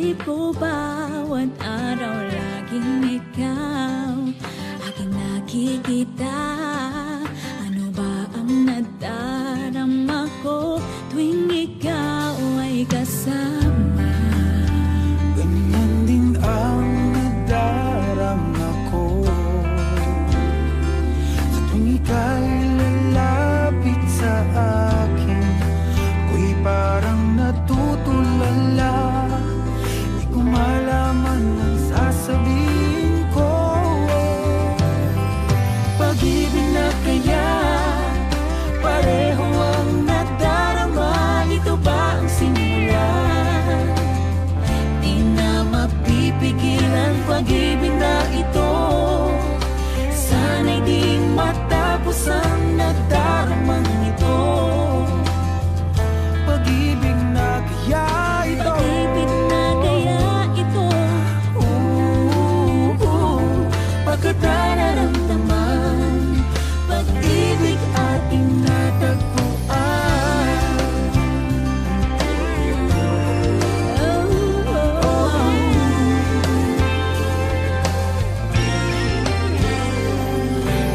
isip ko bawat araw laging ikaw aking nakikita. Ano ba ang nadarama ko tuwing ikaw ay kasama? Ganyan din ang nadarama ko sa tuwing ika'y lalapit sa akin. Ako'y parang natutulala, di ko malaman ang sasabihin ko. Pag-ibig na kaya pareho ang nadarama. Ito ba ang simula? Di na mapipigilan pag-ibig na ito. Sana'y di matapos ang nadaramang ito. Pag-ibig na kaya ito. Pag-ibig na kaya ito. Pagkat nararamdaman pag-ibig ating natagpuan.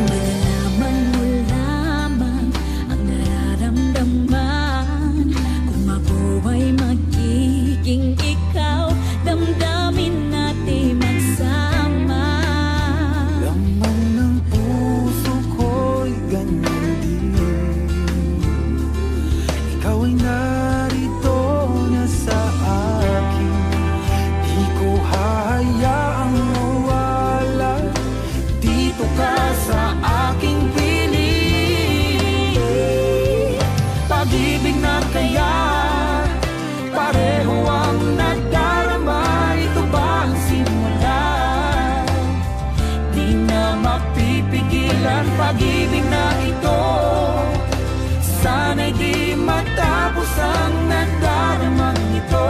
Malalaman mo lamang ang nararamdaman kung ako ay magiging ikaw. Damdamin natin magsama. Laman ng puso ko'y ganyan din. Ikaw ay narito na sa akin. Di ko hahayaang mawala. Dito ka sa aking piling. Pag-ibig na kaya pareho ang nadarama. Ito ba ang simula? Di na mapipigilan pag-ibig na ito. Sana'y di matapos ang nadaramang ito.